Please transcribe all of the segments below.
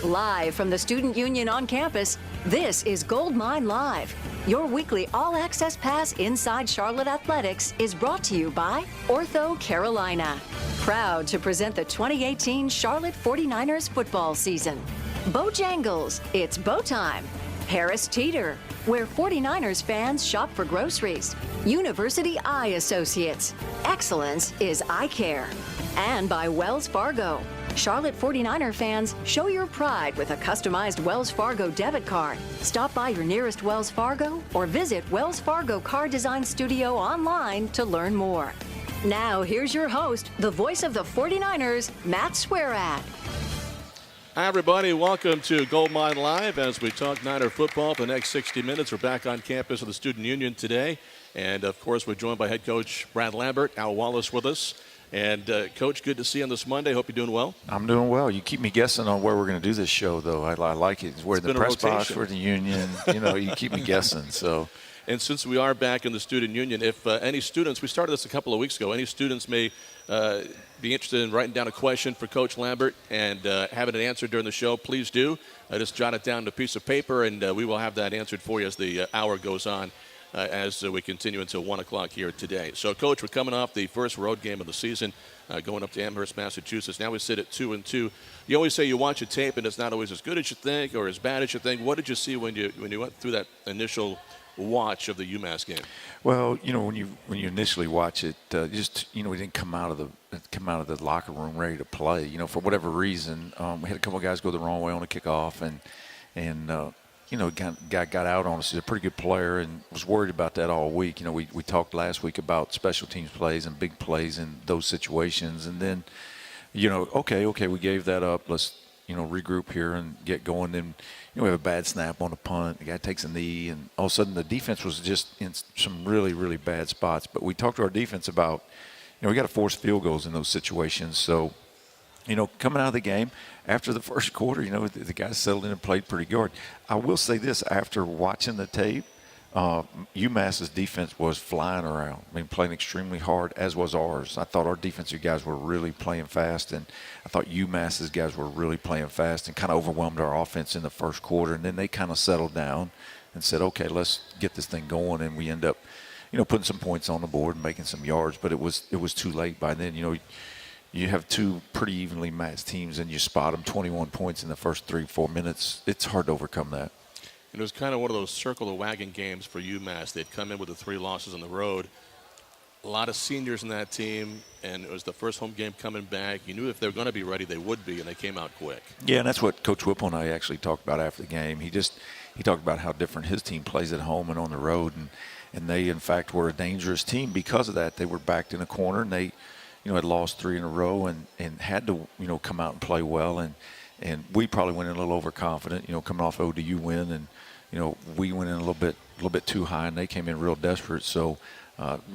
Live from the Student Union on campus, this is Goldmine Live. Your weekly all-access pass inside Charlotte Athletics is brought to you by Ortho Carolina. Proud to present the 2018 Charlotte 49ers football season. Bojangles, it's bow time. Harris Teeter, where 49ers fans shop for groceries. University Eye Associates. Excellence is eye care. And by Wells Fargo. Charlotte 49er fans, show your pride with a customized Wells Fargo debit card. Stop by your nearest Wells Fargo or visit Wells Fargo Car Design Studio online to learn more. Now, here's your host, the voice of the 49ers, Matt Swearad. Hi, everybody. Welcome to Goldmine Live as we talk Niner football for the next 60 minutes. We're back on campus of the Student Union today. And, of course, we're joined by head coach Brad Lambert, Al Wallace with us. And, Coach, good to see you on this Monday. Hope you're doing well. I'm doing well. You keep me guessing on where we're going to do this show, though. I like it. We're in the press box, we're in the union. You keep me guessing. So. And since we are back in the Student Union, if any students, we started this a couple of weeks ago, any students may be interested in writing down a question for Coach Lambert and having it answered during the show, please do. Just jot it down to a piece of paper, and we will have that answered for you as the hour goes on. As we continue until 1 o'clock here today. So, Coach, we're coming off the first road game of the season, going up to Amherst, Massachusetts. Now we sit at 2-2. You always say you watch a tape and it's not always as good as you think or as bad as you think. What did you see when you went through that initial watch of the UMass game? Well, when you initially watch it, we didn't come out of the locker room ready to play. For whatever reason, we had a couple of guys go the wrong way on the kickoff, and guy got out on us. He's a pretty good player and was worried about that all week. We talked last week about special teams plays and big plays in those situations. And then, okay, we gave that up. Let's, regroup here and get going. Then, we have a bad snap on a punt. The guy takes a knee, and all of a sudden the defense was just in some really, really bad spots. But we talked to our defense about, we got to force field goals in those situations. So, coming out of the game, after the first quarter, the guys settled in and played pretty good. I will say this, after watching the tape, UMass's defense was flying around. Playing extremely hard, as was ours. I thought our defensive guys were really playing fast, and I thought UMass's guys were really playing fast and kind of overwhelmed our offense in the first quarter. And then they kind of settled down and said, okay, let's get this thing going. And we end up, putting some points on the board and making some yards, but it was too late by then. You have two pretty evenly matched teams, and you spot them 21 points in the first 3-4 minutes. It's hard to overcome that. And it was kind of one of those circle the wagon games for UMass. They'd come in with the 3 losses on the road. A lot of seniors in that team, and it was the first home game coming back. You knew if they were going to be ready, they would be, and they came out quick. Yeah, and that's what Coach Whipple and I actually talked about after the game. He talked about how different his team plays at home and on the road, and they, in fact, were a dangerous team because of that. They were backed in a corner, and they had lost 3 in a row and had to, come out and play well. And we probably went in a little overconfident, coming off ODU win. And, we went in a little bit too high, and they came in real desperate. So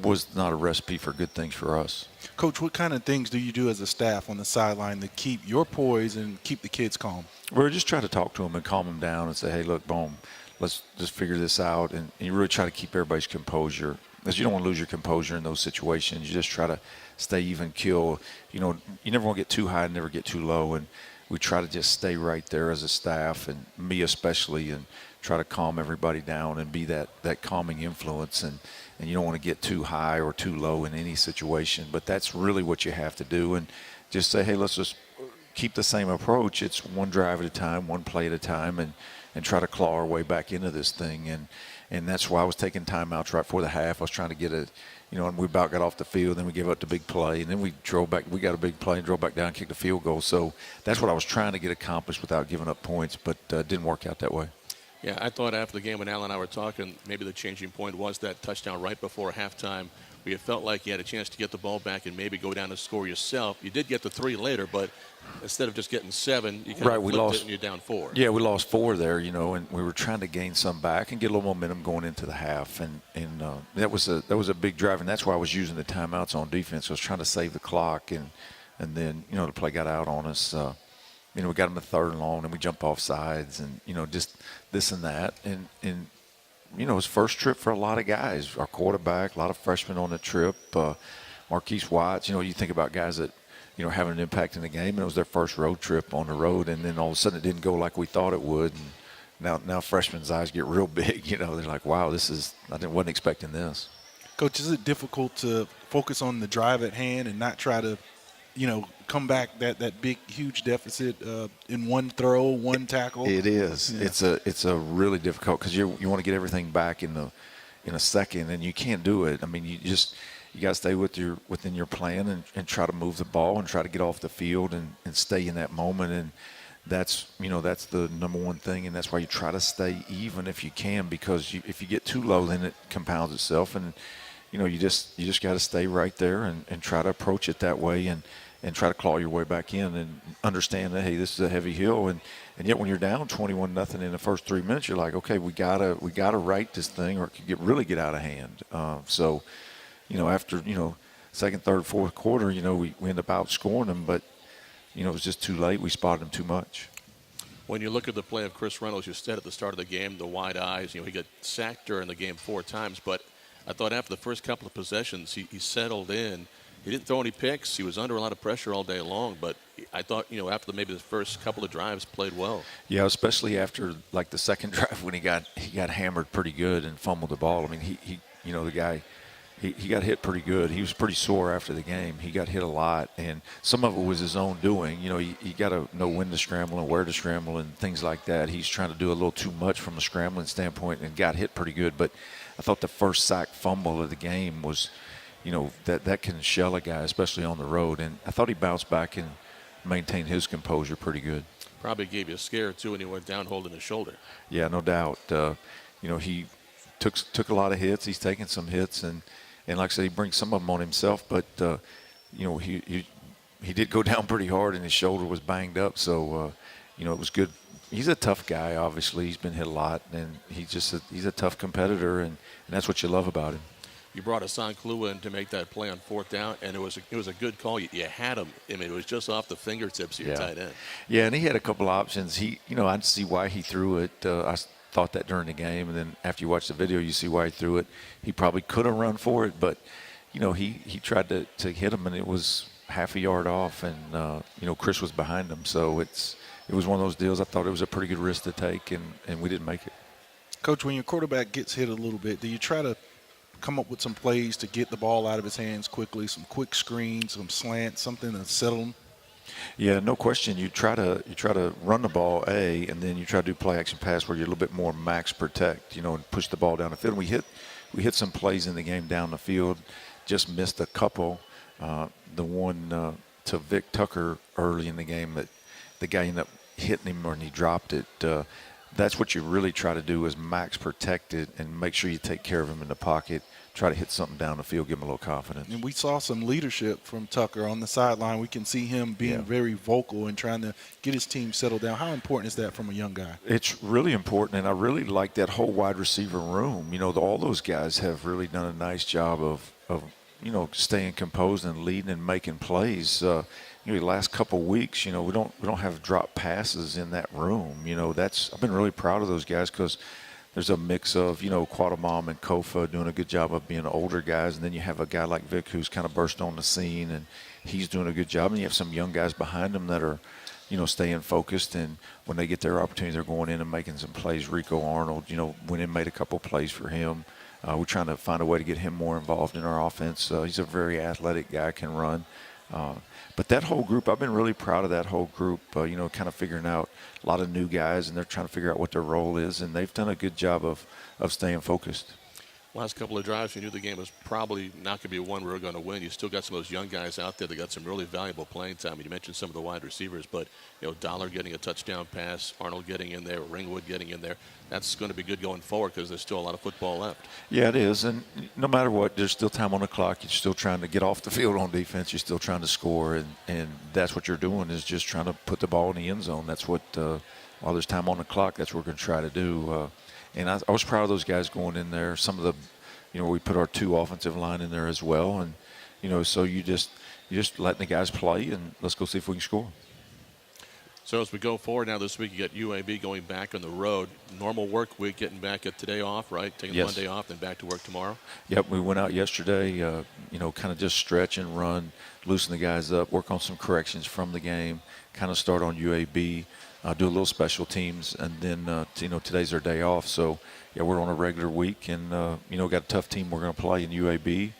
was not a recipe for good things for us. Coach, what kind of things do you do as a staff on the sideline to keep your poise and keep the kids calm? We're just trying to talk to them and calm them down and say, hey, look, boom, let's just figure this out. And you really try to keep everybody's composure, because you don't want to lose your composure in those situations. You just try to stay even keel. You never want to get too high and never get too low. And we try to just stay right there as a staff, and me especially, and try to calm everybody down and be that calming influence. And you don't want to get too high or too low in any situation. But that's really what you have to do. And just say, hey, let's just keep the same approach. It's one drive at a time, one play at a time, and try to claw our way back into this thing. And that's why I was taking timeouts right before the half. I was trying to get and we about got off the field, then we gave up the big play, and then we drove back. We got a big play and drove back down and kicked a field goal. So that's what I was trying to get accomplished without giving up points, but it didn't work out that way. Yeah, I thought after the game when Al and I were talking, maybe the changing point was that touchdown right before halftime, where you felt like you had a chance to get the ball back and maybe go down and score yourself. You did get the 3 later, but instead of just getting 7, you kind of flipped it and you're down 4. Yeah, we lost 4 there, and we were trying to gain some back and get a little momentum going into the half, and that was a big drive, and that's why I was using the timeouts on defense. I was trying to save the clock, and then the play got out on us. We got them a 3rd and long, and we jump off sides, and just this and that, and it was first trip for a lot of guys. Our quarterback, a lot of freshmen on the trip. Marquise Watts, you think about guys that having an impact in the game. And it was their first road trip on the road, and then all of a sudden it didn't go like we thought it would. And now freshmen's eyes get real big. They're like, wow, wasn't expecting this. Coach, is it difficult to focus on the drive at hand and not try to, come back that big, huge deficit in one throw, one tackle? It is. Yeah. It's a really difficult because you want to get everything back in a second, and you can't do it. I mean, you got to stay within your plan and try to move the ball and try to get off the field and stay in that moment. And that's the number one thing, and that's why you try to stay even if you can, because if you get too low, then it compounds itself. And you just got to stay right there and try to approach it that way and try to claw your way back in and understand that, hey, this is a heavy hill. And yet when you're down 21-0 in the first 3 minutes, you're like, okay, we gotta right this thing or it could really get out of hand. So after second, third, fourth quarter, we end up outscoring them, but it was just too late. We spotted them too much. When you look at the play of Chris Reynolds, you said at the start of the game, the wide eyes, he got sacked during the game 4 times, but I thought after the first couple of possessions, he settled in. He didn't throw any picks. He was under a lot of pressure all day long, but I thought, after maybe the first couple of drives, played well. Yeah, especially after like the second drive when he got hammered pretty good and fumbled the ball. I mean, he the guy, he got hit pretty good. He was pretty sore after the game. He got hit a lot, and some of it was his own doing. He got to know when to scramble and where to scramble and things like that. He's trying to do a little too much from a scrambling standpoint and got hit pretty good. But I thought the first sack fumble of the game was, that can shell a guy, especially on the road. And I thought he bounced back and maintained his composure pretty good. Probably gave you a scare, too, when he went down holding his shoulder. Yeah, no doubt. He took a lot of hits. He's taken some hits, and like I said, he brings some of them on himself. But, he did go down pretty hard, and his shoulder was banged up. So, it was good. He's a tough guy, obviously. He's been hit a lot, and he's a tough competitor, and that's what you love about him. You brought Hassan Klua in to make that play on 4th down, and it was a good call. You had him. I mean, it was just off the fingertips of your tight end. Yeah, and he had a couple options. I'd see why he threw it. I thought that during the game, and then after you watch the video, you see why he threw it. He probably could have run for it, but he tried to hit him, and it was half a yard off, and Chris was behind him, so it was one of those deals. I thought it was a pretty good risk to take, and we didn't make it. Coach, when your quarterback gets hit a little bit, do you try to come up with some plays to get the ball out of his hands quickly, some quick screens, some slants, something to settle him? Yeah, no question. You try to run the ball, and then you try to do play action pass where you're a little bit more max protect, and push the ball down the field. And we hit some plays in the game down the field, just missed a couple. The one to Vic Tucker early in the game that the guy ended up hitting him and he dropped it. That's what you really try to do is max protect it and make sure you take care of him in the pocket, try to hit something down the field, give him a little confidence. And we saw some leadership from Tucker on the sideline. We can see him being very vocal and trying to get his team settled down. How important is that from a young guy? It's really important, and I really like that whole wide receiver room. All those guys have really done a nice job of staying composed and leading and making plays. The last couple weeks, we don't have drop passes in that room. I've been really proud of those guys because there's a mix of, Quatamom and Kofa doing a good job of being older guys, and then you have a guy like Vic who's kind of burst on the scene, and he's doing a good job. And you have some young guys behind him that are, staying focused, and when they get their opportunity, they're going in and making some plays. Rico Arnold, went in and made a couple plays for him. We're trying to find a way to get him more involved in our offense. He's a very athletic guy, can run. But that whole group, I've been really proud of that whole group, kind of figuring out a lot of new guys, and they're trying to figure out what their role is, and they've done a good job of staying focused. Last couple of drives, you knew the game was probably not going to be one we were going to win. You still got some of those young guys out there that got some really valuable playing time. You mentioned some of the wide receivers, but Dollar getting a touchdown pass, Arnold getting in there, Ringwood getting in there. That's going to be good going forward because there's still a lot of football left. Yeah, it is, and no matter what, there's still time on the clock. You're still trying to get off the field on defense. You're still trying to score, and that's what you're doing is just trying to put the ball in the end zone. That's what, while there's time on the clock, that's what we're going to try to do. And I was proud of those guys going in there. Some of the we put our 2 offensive line in there as well, and so you just letting the guys play, and let's go see if we can score. So as we go forward now this week, you got UAB going back on the road. Normal work week, getting back at today off, right? Taking Yes. Monday off, then back to work tomorrow. Yep, we went out yesterday, kind of just stretch and run, loosen the guys up, work on some corrections from the game, kind of start on UAB, do a little special teams, and then, today's our day off. So, yeah, we're on a regular week and, got a tough team we're going to play in UAB.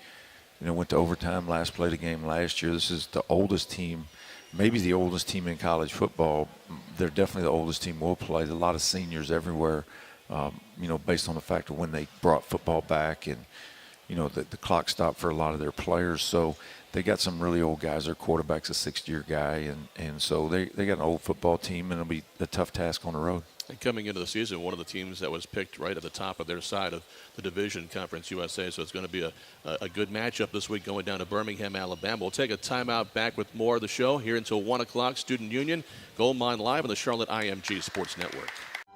Went to overtime, last played a game last year. This is the oldest team, maybe the oldest team in college football. They're definitely the oldest team we'll play. There's a lot of seniors everywhere, based on the fact of when they brought football back and, the clock stopped for a lot of their players. So they got some really old guys. Their quarterback's a 6th-year guy, and so they got an old football team, and it'll be a tough task on the road. And coming into the season, one of the teams that was picked right at the top of their side of the division, Conference USA, so it's going to be a good matchup this week going down to Birmingham, Alabama. We'll take a timeout, back with more of the show here until 1 o'clock. Student Union, Gold Mine Live on the Charlotte IMG Sports Network.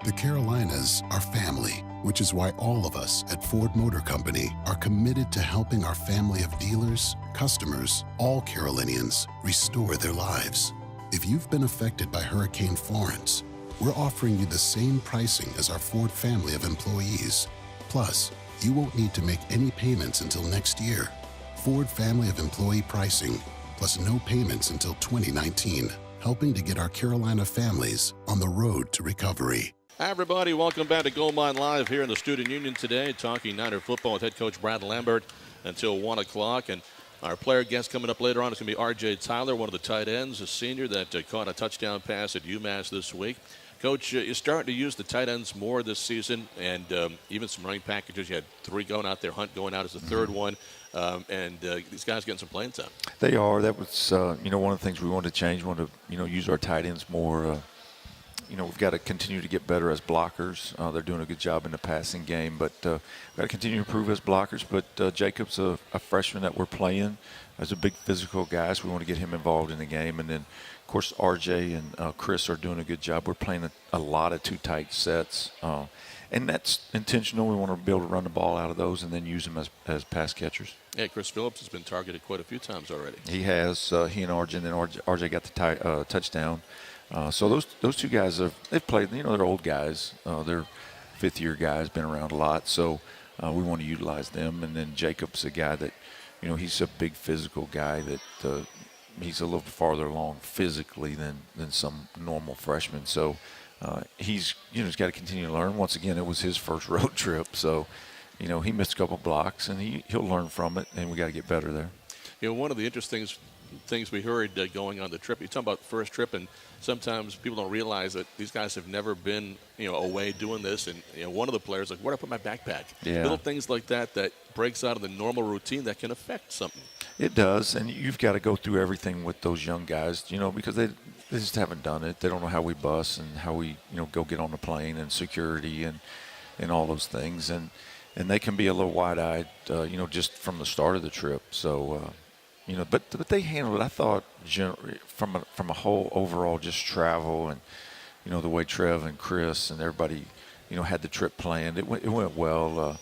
The Carolinas are family, which is why all of us at Ford Motor Company are committed to helping our family of dealers, customers, all Carolinians, restore their lives. If you've been affected by Hurricane Florence, we're offering you the same pricing as our Ford family of employees. Plus, you won't need to make any payments until next year. Ford family of employee pricing, plus no payments until 2019, helping to get our Carolina families on the road to recovery. Hi, everybody. Welcome back to Gold Mine Live here in the Student Union today, talking Niner football with head coach Brad Lambert until 1 o'clock. And our player guest coming up later on is going to be R.J. Tyler, one of the tight ends, a senior that caught a touchdown pass at UMass this week. Coach, you're starting to use the tight ends more this season, and even some running packages. You had 3 going out there, Hunt going out as the third one, and these guys getting some playing time. They are. That was, one of the things we wanted to change. We wanted to, use our tight ends more. We've got to continue to get better as blockers. They're doing a good job in the passing game, but we've got to continue to improve as blockers. But Jacob's a freshman that we're playing as a big physical guy, so we want to get him involved in the game. And then, of course, RJ and Chris are doing a good job. We're playing a lot of 2 tight sets, and that's intentional. We want to be able to run the ball out of those and then use them as pass catchers. Yeah, Chris Phillips has been targeted quite a few times already. He has. He and RJ, and then RJ got the touchdown. So those 2 guys they've played. They're old guys. They're 5th-year guys, been around a lot. So we want to utilize them. And then Jacob's a guy that, he's a big physical guy that he's a little farther along physically than some normal freshmen. So he's got to continue to learn. Once again, it was his first road trip, so he missed a couple blocks, and he'll learn from it. And we got to get better there. One of the interesting things we heard going on the trip, you talk about the first trip, and sometimes people don't realize that these guys have never been away doing this, and one of the players like, where do I put my backpack? Yeah. Little things like that breaks out of the normal routine that can affect something. It does, and you've got to go through everything with those young guys, because they just haven't done it. They don't know how we bus and how we go get on the plane and security and all those things, and they can be a little wide-eyed just from the start of the trip. So but they handled it, I thought, from a whole overall just travel and, the way Trev and Chris and everybody, had the trip planned. It went well.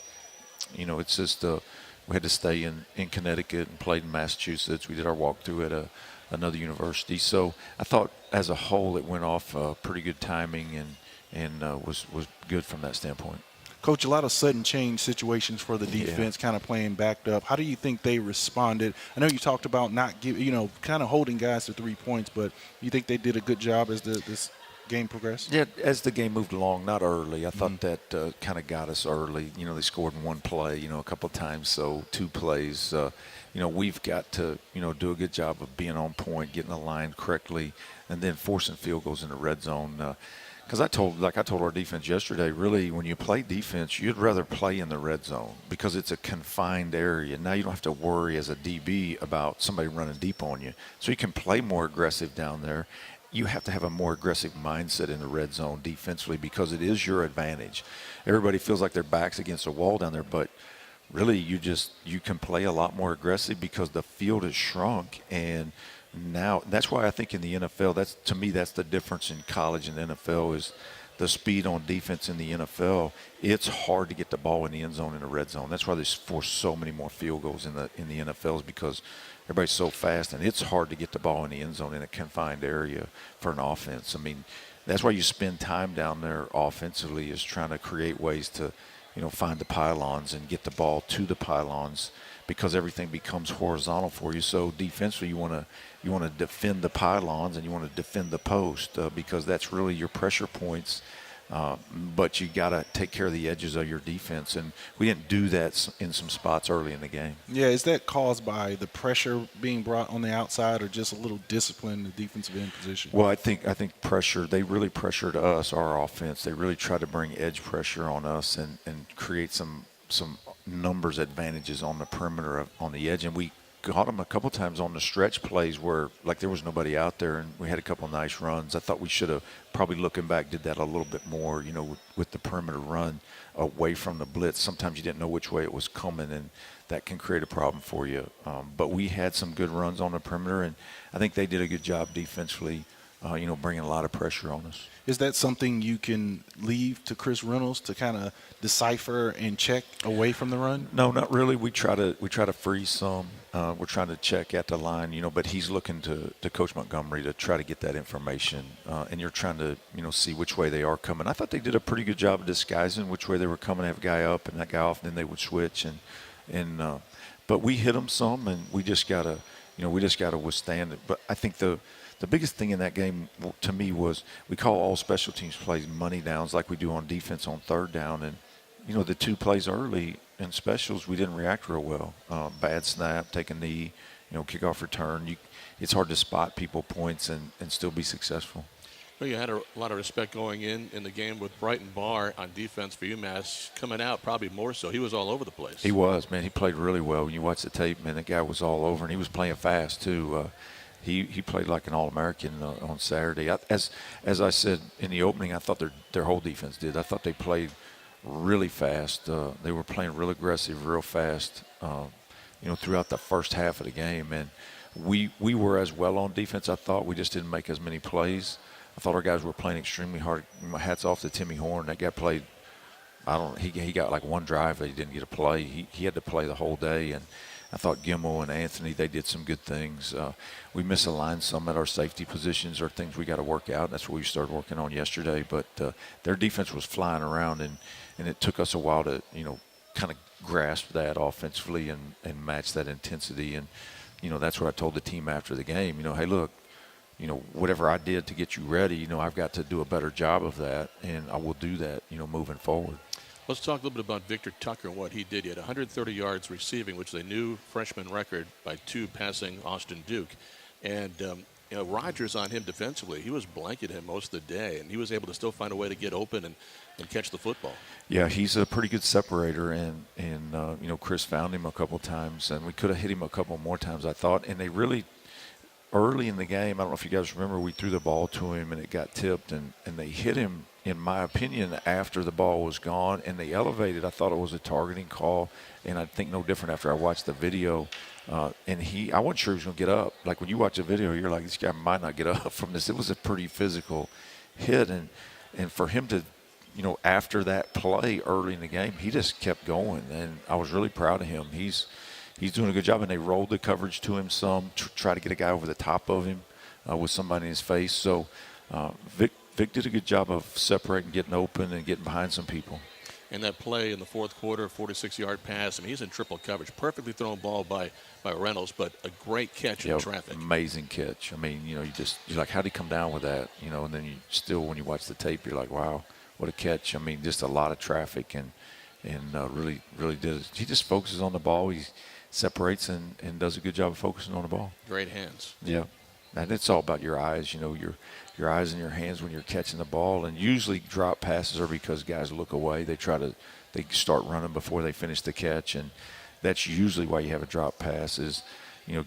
It's just we had to stay in Connecticut and played in Massachusetts. We did our walkthrough at another university. So I thought as a whole it went off pretty good timing and was good from that standpoint. Coach, a lot of sudden change situations for the defense, kind of playing backed up. How do you think they responded? I know you talked about not kind of holding guys to 3 points, but you think they did a good job as this game progressed? Yeah, as the game moved along, not early. I thought that kind of got us early. They scored in 1 play, a couple of times, so 2 plays. We've got to, do a good job of being on point, getting the line correctly, and then forcing field goals in the red zone. Because I told our defense yesterday, really, when you play defense, you'd rather play in the red zone because it's a confined area. Now you don't have to worry as a DB about somebody running deep on you. So you can play more aggressive down there. You have to have a more aggressive mindset in the red zone defensively because it is your advantage. Everybody feels like their back's against a wall down there, but really you can play a lot more aggressive because the field is shrunk. And now that's why I think in the NFL, that's the difference in college and the NFL is the speed on defense in the NFL, it's hard to get the ball in the end zone in the red zone. That's why they force so many more field goals in the NFL, is because everybody's so fast, and it's hard to get the ball in the end zone in a confined area for an offense. I mean, that's why you spend time down there offensively, is trying to create ways to, find the pylons and get the ball to the pylons, because everything becomes horizontal for you. So defensively, you want to defend the pylons and you want to defend the post, because that's really your pressure points. But you got to take care of the edges of your defense, and we didn't do that in some spots early in the game. Yeah, is that caused by the pressure being brought on the outside, or just a little discipline in the defensive end position? Well, I think pressure. They really pressured us, our offense. They really tried to bring edge pressure on us and create some numbers advantages on the perimeter on the edge, and we got them a couple times on the stretch plays where, like, there was nobody out there, and we had a couple nice runs. I thought we should have, probably looking back, did that a little bit more, with the perimeter run away from the blitz. Sometimes you didn't know which way it was coming, and that can create a problem for you. But we had some good runs on the perimeter, and I think they did a good job defensively, bringing a lot of pressure on us. Is that something you can leave to Chris Reynolds to kind of decipher and check away from the run? No, not really. We try to freeze some. We're trying to check at the line, but he's looking to Coach Montgomery to try to get that information. And you're trying to, see which way they are coming. I thought they did a pretty good job of disguising which way they were coming. Have a guy up and that guy off, and then they would switch. But we hit them some, and we just gotta withstand it. But I think the biggest thing in that game to me was we call all special teams plays money downs, like we do on defense on third down. And, the two plays early in specials, we didn't react real well. Bad snap, take a knee, kickoff return. It's hard to spot people points and still be successful. Well, you had a lot of respect going in the game with Brighton Barr on defense for UMass. Coming out, probably more so. He was all over the place. He was, man. He played really well. When you watch the tape, man, that guy was all over, and he was playing fast too. He played like an All-American on Saturday. As I said in the opening, I thought their whole defense did. I thought they played really fast. They were playing real aggressive, real fast, throughout the first half of the game. And we were as well on defense, I thought. We just didn't make as many plays. I thought our guys were playing extremely hard. My hat's off to Timmy Horn. That guy played, he got like one drive that he didn't get a play. He had to play the whole day. And I thought Gimel and Anthony, they did some good things. We misaligned some at our safety positions, or things we got to work out. That's what we started working on yesterday. But their defense was flying around, and it took us a while to, kind of grasp that offensively and match that intensity. And, that's what I told the team after the game. Hey, look, whatever I did to get you ready, I've got to do a better job of that, and I will do that, moving forward. Let's talk a little bit about Victor Tucker and what he did. He had 130 yards receiving, which is a new freshman record, by 2 passing Austin Duke. And, Rogers on him defensively, he was blanketing him most of the day, and he was able to still find a way to get open and catch the football. Yeah, he's a pretty good separator, and Chris found him a couple times, and we could have hit him a couple more times, I thought. And they really, early in the game, I don't know if you guys remember, we threw the ball to him, and it got tipped, and they hit him, in my opinion, after the ball was gone, and they elevated. I thought it was a targeting call, and I think no different after I watched the video. And I wasn't sure he was going to get up. Like, when you watch a video, you're like, this guy might not get up from this. It was a pretty physical hit, and for him to, after that play early in the game, he just kept going, and I was really proud of him. He's doing a good job, and they rolled the coverage to him some, try to get a guy over the top of him with somebody in his face. So Vic did a good job of separating, getting open, and getting behind some people. And that play in the fourth quarter, 46-yard pass, he's in triple coverage. Perfectly thrown ball by Reynolds, but a great catch in traffic. Amazing catch. I mean, you're like, how did he come down with that? And then when you watch the tape, you're like, wow, what a catch. I mean, just a lot of traffic, and really, really did it. He just focuses on the ball. He separates and does a good job of focusing on the ball. Great hands. Yeah. And it's all about your eyes, your eyes and your hands when you're catching the ball. And usually drop passes are because guys look away. They start running before they finish the catch. And that's usually why you have a drop pass is,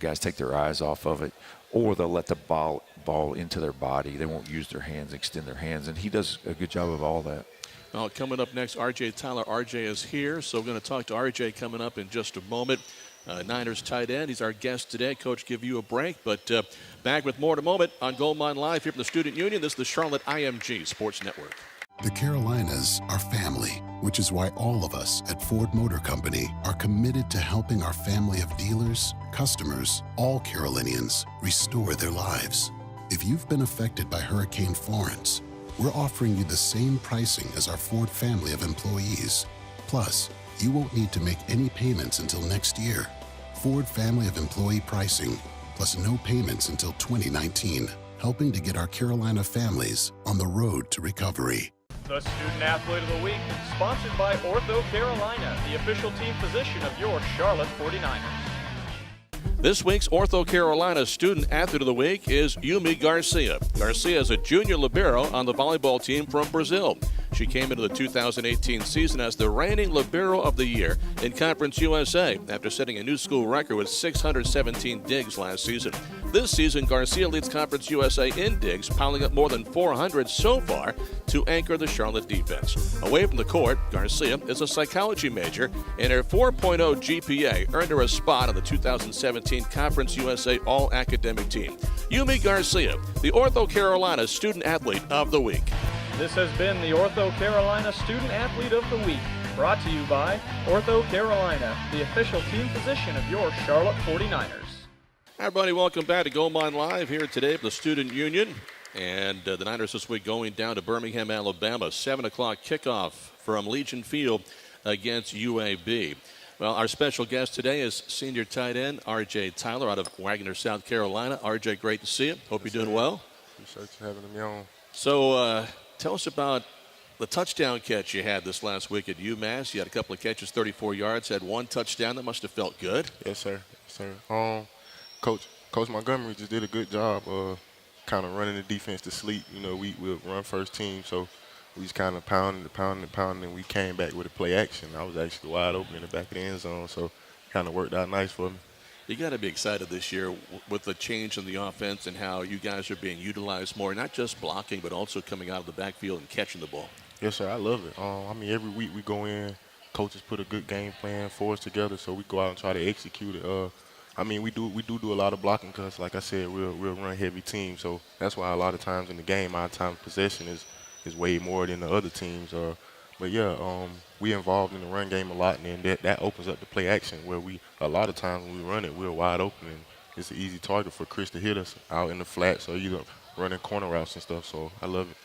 guys take their eyes off of it, or they'll let the ball into their body. They won't use their hands, extend their hands. And he does a good job of all that. Well, coming up next, R.J. Tyler. R.J. is here, so we're going to talk to R.J. coming up in just a moment. Niners tight end. He's our guest today. Coach, give you a break, but back with more in a moment on Gold Mine Live here from the Student Union. This is the Charlotte IMG Sports Network. The Carolinas are family, which is why all of us at Ford Motor Company are committed to helping our family of dealers, customers, all Carolinians, restore their lives. If you've been affected by Hurricane Florence, we're offering you the same pricing as our Ford family of employees. Plus, you won't need to make any payments until next year. Ford family of employee pricing, plus no payments until 2019, helping to get our Carolina families on the road to recovery. The Student Athlete of the Week, sponsored by Ortho Carolina, the official team physician of your Charlotte 49ers. This week's Ortho Carolina Student Athlete of the Week is Yumi Garcia. Garcia is a junior libero on the volleyball team from Brazil. She came into the 2018 season as the reigning libero of the year in Conference USA after setting a new school record with 617 digs last season. This season, Garcia leads Conference USA in digs, piling up more than 400 so far to anchor the Charlotte defense. Away from the court, Garcia is a psychology major, and her 4.0 GPA earned her a spot on the 2017 Conference USA All-Academic Team. Yumi Garcia, the Ortho Carolina Student Athlete of the Week. This has been the Ortho Carolina Student Athlete of the Week, brought to you by Ortho Carolina, the official team physician of your Charlotte 49ers. Hi, everybody. Welcome back to Gold Mine Live here today for the Student Union. And the Niners this week going down to Birmingham, Alabama. 7 o'clock kickoff from Legion Field against UAB. Well, our special guest today is senior tight end R.J. Tyler out of Wagner, South Carolina. R.J., great to see you. Hope you're doing well. Appreciate you having me on. So tell us about the touchdown catch you had this last week at UMass. You had a couple of catches, 34 yards, had one touchdown. That must have felt good. Yes, sir. Yes, sir. Coach Montgomery just did a good job kind of running the defense to sleep. You know, we'll run first team, so we just kind of pounding, and we came back with a play action. I was actually wide open in the back of the end zone, so kind of worked out nice for me. You got to be excited this year with the change in the offense and how you guys are being utilized more, not just blocking, but also coming out of the backfield and catching the ball. Yes, sir. I love it. I mean, every week we go in, coaches put a good game plan for us together, so we go out and try to execute it. I mean, we do a lot of blocking because, like I said, we're a run-heavy team. So that's why a lot of times in the game, our time of possession is way more than the other teams. But yeah, we involved in the run game a lot, and then that opens up the play action where a lot of times when we run it, we're wide open, and it's an easy target for Chris to hit us out in the flat. So you're running corner routes and stuff. So I love it.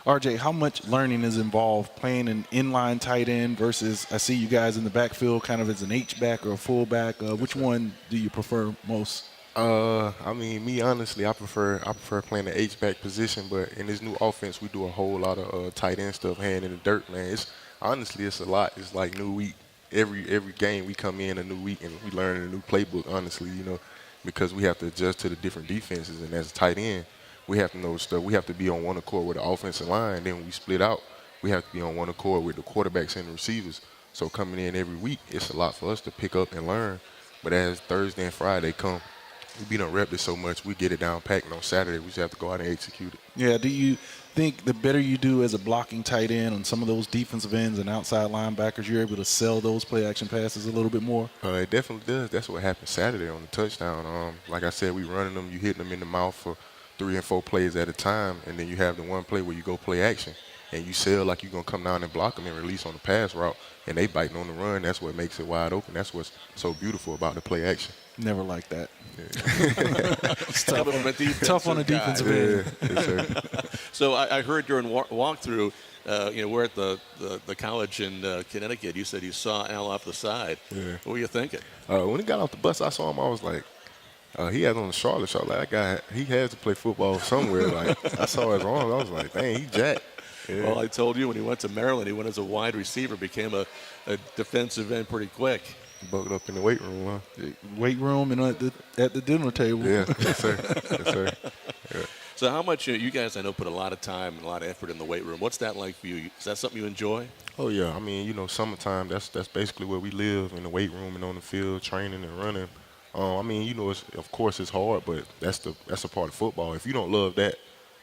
RJ, how much learning is involved playing an inline tight end versus I see you guys in the backfield kind of as an H-back or a fullback. Which one do you prefer most? I mean, me honestly, I prefer playing the H-back position, but in this new offense, we do a whole lot of tight end stuff, hand in the dirt, man. It's a lot. It's like new week. Every game we come in a new week and we learn a new playbook, honestly, you know, because we have to adjust to the different defenses, and as a tight end, we have to know stuff. We have to be on one accord with the offensive line. Then when we split out, we have to be on one accord with the quarterbacks and the receivers. So coming in every week, it's a lot for us to pick up and learn. But as Thursday and Friday come, we done repped it so much, we get it down packed, and on Saturday, we just have to go out and execute it. Yeah, do you think the better you do as a blocking tight end on some of those defensive ends and outside linebackers, you're able to sell those play-action passes a little bit more? It definitely does. That's what happened Saturday on the touchdown. Like I said, we running them, you hitting them in the mouth for 3 and 4 plays at a time, and then you have the one play where you go play action, and you sell like you're going to come down and block them and release on the pass route, and they biting on the run. That's what makes it wide open. That's what's so beautiful about the play action. Never like that. Yeah. It's tough on the defensive end. Yes, sir. So I heard during walkthrough, we're at the college in Connecticut. You said you saw Al off the side. Yeah. What were you thinking? When he got off the bus, I saw him. I was like, he had on the Charlotte shirt. Like, that guy, he has to play football somewhere. Like, I saw his arms. I was like, dang, he jacked. Yeah. Well, I told you when he went to Maryland, he went as a wide receiver, became a defensive end pretty quick. Bucked up in the weight room, huh? Weight room and at the dinner table. Yeah, yes, sir. Yes, sir. Yeah. So how much, you guys I know put a lot of time and a lot of effort in the weight room. What's that like for you? Is that something you enjoy? Oh, yeah. I mean, summertime, that's basically where we live, in the weight room and on the field, training and running. I mean, of course it's hard, but that's a part of football. If you don't love that,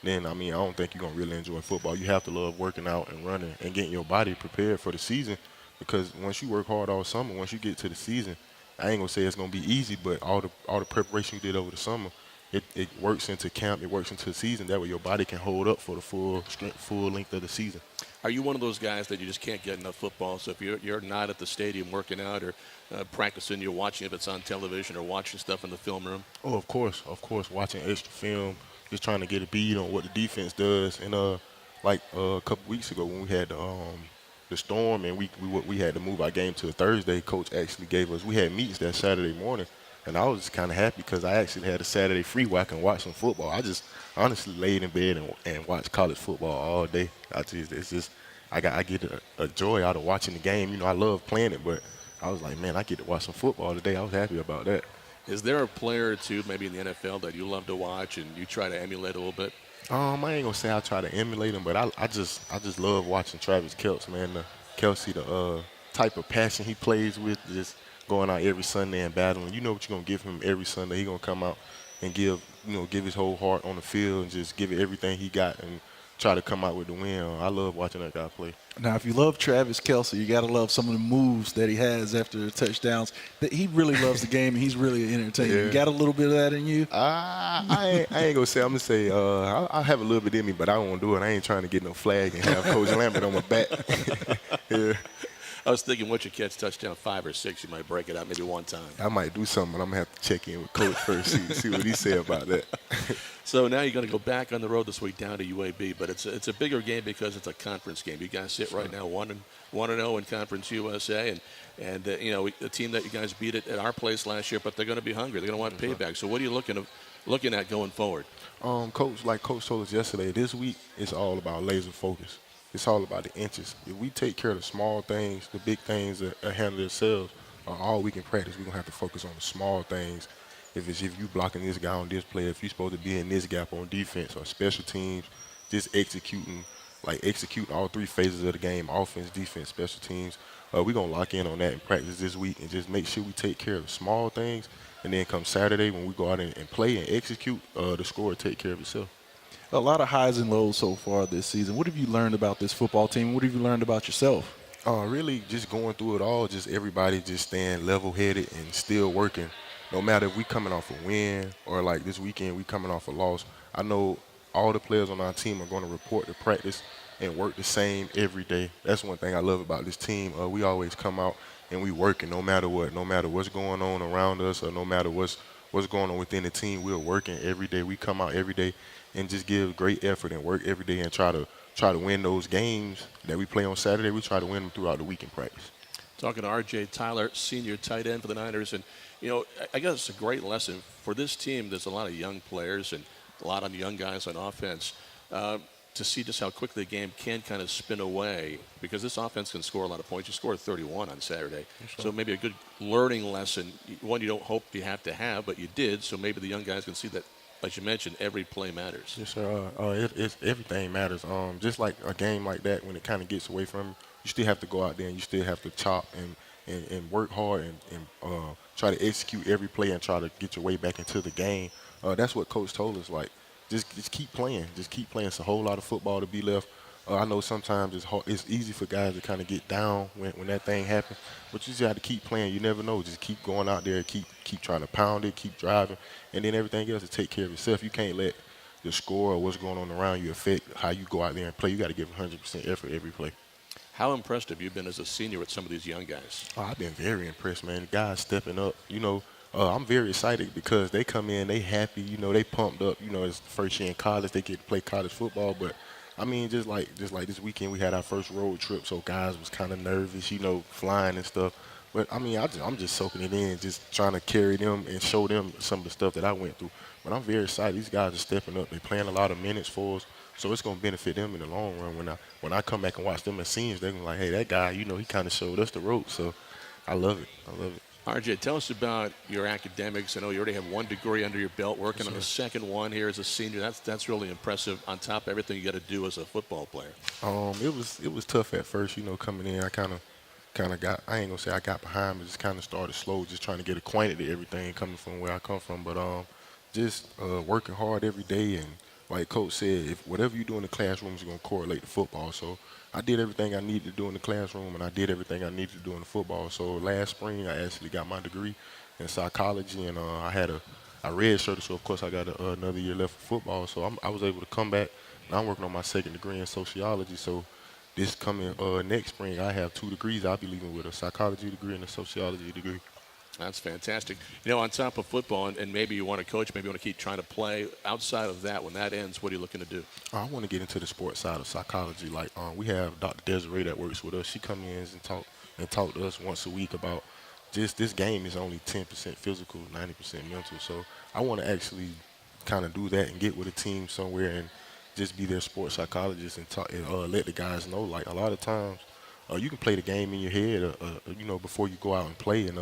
then, I mean, I don't think you're going to really enjoy football. You have to love working out and running and getting your body prepared for the season, because once you work hard all summer, once you get to the season, I ain't going to say it's going to be easy, but all the preparation you did over the summer, it works into camp, it works into the season. That way your body can hold up for the full strength, full length of the season. Are you one of those guys that you just can't get enough football? So if you're not at the stadium working out or practicing, you're watching if it's on television or watching stuff in the film room? Oh, of course, watching extra film, just trying to get a bead on what the defense does. And like a couple weeks ago when we had the storm and we had to move our game to a Thursday, coach actually gave us. We had meetings that Saturday morning, and I was just kind of happy because I actually had a Saturday free where I can watch some football. I just honestly laid in bed and watched college football all day. I get a joy out of watching the game. You know, I love playing it, but I was like, man, I get to watch some football today. I was happy about that. Is there a player or two, maybe in the NFL, that you love to watch and you try to emulate a little bit? I ain't gonna say I try to emulate him, but I just love watching Travis Kelce, man. The type of passion he plays with, just going out every Sunday and battling. You know what you're gonna give him every Sunday. He gonna come out and give his whole heart on the field and just give it everything he got and try to come out with the win. I love watching that guy play. Now, if you love Travis Kelce, you got to love some of the moves that he has after the touchdowns. That he really loves the game, and he's really entertaining. Yeah. You got a little bit of that in you? I ain't gonna say. I'm gonna say I have a little bit in me, but I won't do it. I ain't trying to get no flag and have Coach Lambert on my back. Yeah. I was thinking once you catch touchdown 5 or 6, you might break it out maybe one time. I might do something, but I'm going to have to check in with Coach first, see what he say about that. So now you're going to go back on the road this week down to UAB, but it's a bigger game because it's a conference game. You guys sit right now 1-0 in Conference USA, and the team that you guys beat at our place last year, but they're going to be hungry. They're going to want payback. So what are you looking at going forward? Coach told us yesterday, this week it's all about laser focus. It's all about the inches. If we take care of the small things, the big things that handle themselves, all we can practice, we're going to have to focus on the small things. If you blocking this guy on this play, if you're supposed to be in this gap on defense or special teams, just execute all 3 phases of the game, offense, defense, special teams. We're going to lock in on that in practice this week and just make sure we take care of the small things. And then come Saturday when we go out and play and execute, the score will take care of itself. A lot of highs and lows so far this season. What have you learned about this football team? What have you learned about yourself? Really just going through it all, just everybody just staying level-headed and still working. No matter if we coming off a win or like this weekend we coming off a loss, I know all the players on our team are going to report to practice and work the same every day. That's one thing I love about this team. We always come out and we working no matter what, no matter what's going on around us or no matter what's going on within the team. We're working every day. We come out every day and just give great effort and work every day and try to win those games that we play on Saturday. We try to win them throughout the week in practice. Talking to R.J. Tyler, senior tight end for the Niners, and I guess it's a great lesson for this team. There's a lot of young players and a lot of young guys on offense to see just how quickly the game can kind of spin away because this offense can score a lot of points. You scored 31 on Saturday, so maybe a good learning lesson. One you don't hope you have to have, but you did. So maybe the young guys can see that. As you mentioned, every play matters. Yes, sir. Everything matters. Just like a game like that, when it kind of gets away from you, you still have to go out there and you still have to chop and work hard and try to execute every play and try to get your way back into the game. That's what Coach told us. Like, just keep playing. Just keep playing. It's a whole lot of football to be left. I know sometimes it's easy for guys to kind of get down when that thing happens, but you just have to keep playing. You never know. Just keep going out there, keep trying to pound it, keep driving, and then everything else will take care of itself. You can't let the score or what's going on around you affect how you go out there and play. You got to give 100% effort every play. How impressed have you been as a senior with some of these young guys? I've been very impressed, man. The guys stepping up. I'm very excited because they come in, they happy, they pumped up. It's the first year in college, they get to play college football, but I mean, just like this weekend, we had our first road trip, so guys was kind of nervous, flying and stuff. But I mean, I'm just soaking it in, just trying to carry them and show them some of the stuff that I went through. But I'm very excited. These guys are stepping up. They're playing a lot of minutes for us, so it's gonna benefit them in the long run. When I come back and watch them as seniors, they're gonna be like, hey, that guy, he kind of showed us the ropes. So I love it. RJ, tell us about your academics. I know you already have 1 degree under your belt, working on the second one here as a senior. That's really impressive on top of everything you got to do as a football player. It was tough at first, coming in. I kind of got, I ain't gonna say I got behind, but just kind of started slow, just trying to get acquainted to everything coming from where I come from. But just working hard every day, and like Coach said, if whatever you do in the classroom is gonna correlate to football. So I did everything I needed to do in the classroom, and I did everything I needed to do in the football. So last spring, I actually got my degree in psychology, and I had I redshirted, so of course I got another year left for football. So I was able to come back. Now I'm working on my second degree in sociology. So this coming next spring, I have 2 degrees. I'll be leaving with a psychology degree and a sociology degree. That's fantastic. You know, on top of football, and maybe you want to coach, maybe you want to keep trying to play. Outside of that, when that ends, what are you looking to do? I want to get into the sports side of psychology. Like we have Dr. Desiree that works with us. She comes in and talk to us once a week about just this game is only 10% physical, 90% mental. So I want to actually kind of do that and get with a team somewhere and just be their sports psychologist and talk and let the guys know. Like a lot of times, you can play the game in your head, before you go out and play, and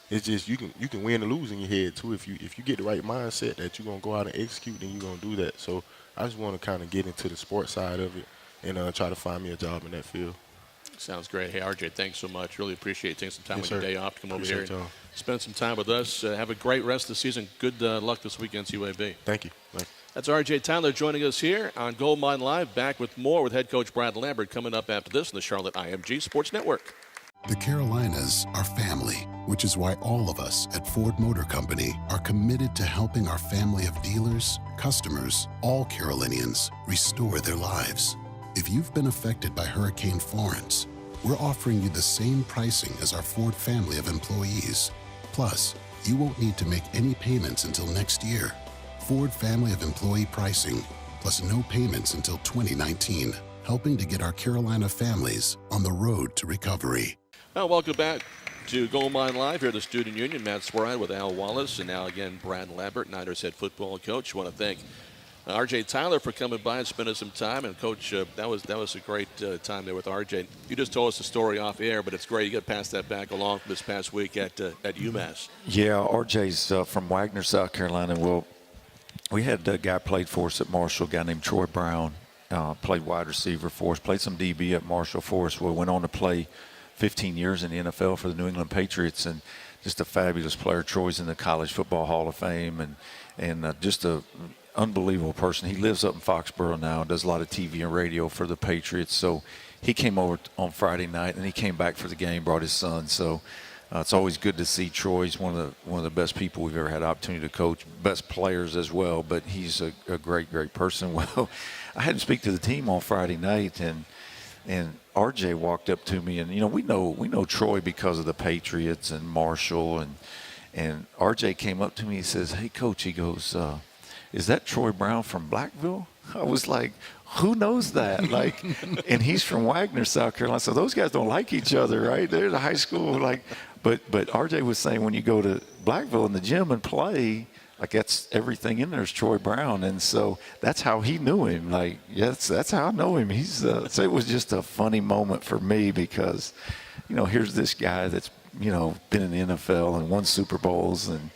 it's just you can win or lose in your head too. If you get the right mindset that you're gonna go out and execute, then you're gonna do that. So I just want to kind of get into the sports side of it and try to find me a job in that field. Sounds great. Hey, RJ, thanks so much. Really appreciate you taking some time Yes, on your sir. day off to come over Appreciate here and y'all. spend some time with us. Have a great rest of the season. Good luck this weekend, UAB. Thank you. That's RJ Tyler joining us here on Gold Mine Live. Back with more with head coach Brad Lambert coming up after this on the Charlotte IMG Sports Network. The Carolinas are family, which is why all of us at Ford Motor Company are committed to helping our family of dealers, customers, all Carolinians restore their lives. If you've been affected by Hurricane Florence, we're offering you the same pricing as our Ford family of employees. Plus, you won't need to make any payments until next year. Ford family of employee pricing, plus no payments until 2019, helping to get our Carolina families on the road to recovery. Well, welcome back to Gold Mine Live here at the Student Union. Matt Swarad with Al Wallace, and now again Brad Lambert, Niners head football coach. I want to thank RJ Tyler for coming by and spending some time. And Coach, that was a great time there with RJ. You just told us the story off air, but it's great. You got to pass that back along this past week at UMass. Yeah, RJ's from Wagner, South Carolina. Well, we had a guy played for us at Marshall, a guy named Troy Brown, played wide receiver for us, played some DB at Marshall for us. Well, went on to play 15 years in the NFL for the New England Patriots, and just a fabulous player. Troy's in the College Football Hall of Fame, and just a unbelievable person. He lives up in Foxborough now, does a lot of TV and radio for the Patriots. So he came over on Friday night, and he came back for the game, brought his son. So it's always good to see Troy. He's one of the best people we've ever had the opportunity to coach, best players as well, but he's a great person. Well, I had to speak to the team on Friday night, and RJ walked up to me, and we know Troy because of the Patriots and Marshall, and RJ came up to me. He says, "Hey, Coach," he goes, "Is that Troy Brown from Blackville?" I was like, "Who knows that?" And he's from Wagner, South Carolina. So those guys don't like each other, right? They're the high school, But RJ was saying when you go to Blackville in the gym and play, that's everything in there is Troy Brown, and so that's how he knew him. Yes, that's how I know him. So it was just a funny moment for me because, here's this guy that's been in the NFL and won Super Bowls and.